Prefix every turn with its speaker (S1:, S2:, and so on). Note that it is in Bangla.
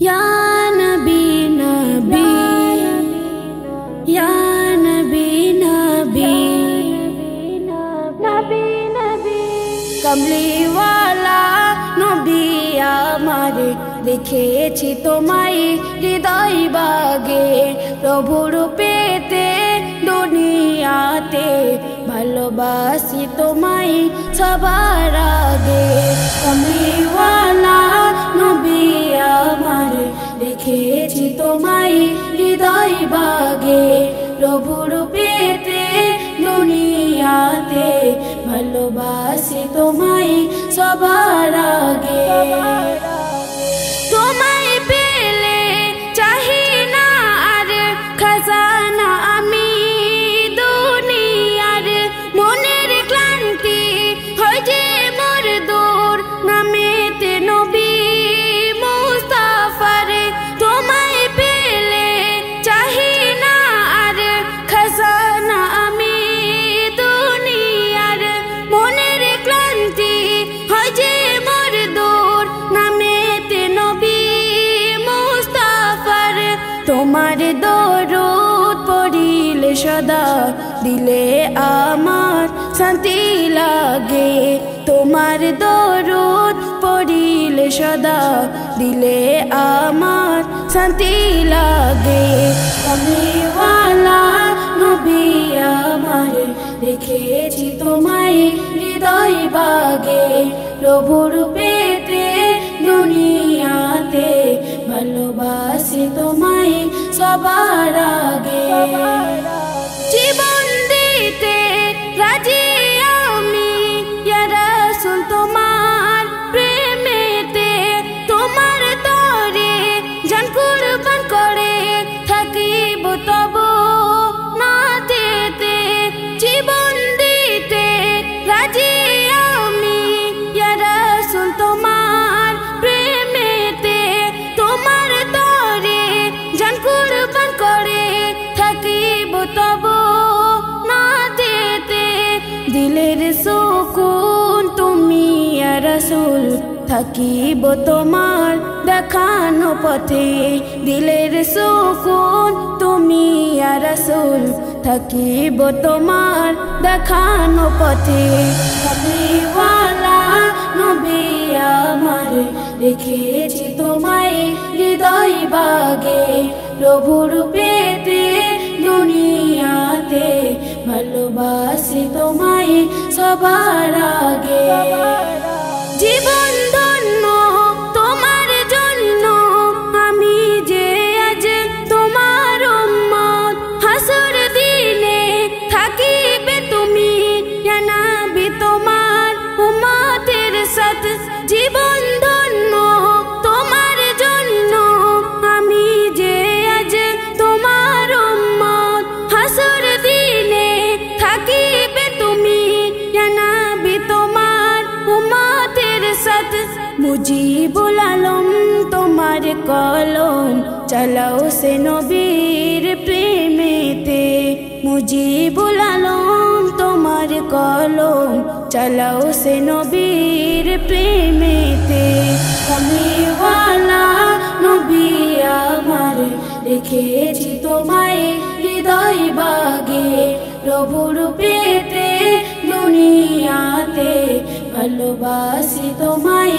S1: या नबी नबी या नबी नबी नबी नबी कमली वाला नबी आमारे देखेछि तोमाय हृदय बागे प्रभु रूपेते दुनियाते भालोबासी तोमाय सबार आगे कमली वाला नबी आमारे देखेछि तोमाय हृदय बागे प्रभु रूपेते दुनियाते भालोबासी तोमाय सबार आगे तोमाय पेले चाहि ना आर खजाना आमी दुनियार मनेर क्लांति हय जे मोर दूर नामेते नबी मुस्ताफार तोमाय पेले चाहि ना आर खजाना आमी दुनियार मनेर क्लांति हय जे मोर दूर नामेते नबी मुस्ताफार तोमार दरूद पढ़िले सदा दिले आमार शांति लागे तोमार दरूद पढ़िले सदा दिले आमार शांति लागे कमली वाला नबी आमार देखेछि तोमाय हृदय बागे प्रभु रूपेते दुनियाते भालोबासी तोमाय सबार आगे जीवन दिते राजी आमी या रसूल तोमार प्रेमेते तोमार तोरे जान कुरबान करे থাকিব তবু না দিতে জীবন দিতে রাজি আমি ইয়া রাসূল তোমার প্রেমেতে তোমার তরে জান কুরবান করে থাকিব তবু না দিতে দিলের সুকুন তুমি ইয়া রাসূল থাকিব তোমার দেখানো পথে দিলের সুকুন তুমি ইয়া রাসূল থাকিব তোমার দেখানো পথে কমলি ওয়ালা নবী আমার দেখেছি তোমায় হৃদয় বাগে প্রভু রূপেতে দুনিয়াতে ভালোবাসি তোমায় সবার আগে জীবন ধন্য তোমার জন্য আমি যে আজ তোমার উম্মত হাসর দিনে থাকিবে তুমি ইয়া নবী তোমার উম্মতের সাথে জীবন ধন্য তোমার জন্য আমি যে আজ তোমার উম্মত হাসর দিনে থাকিবে তুমি ইয়া নবী তোমার উম্মতের সাথে মুজিবুল আলম তোমার কলম চালাও সে নবীর প্রেমেতে মুজিবুল আলম তোমার কলম চালাও সে নবীর প্রেমেতে কমলি ওয়ালা নবী আমার দেখেছি তোমায় হৃদয় বাগে প্রভু রূপেতে দুনিয়াতে ভালোবাসি তোমায়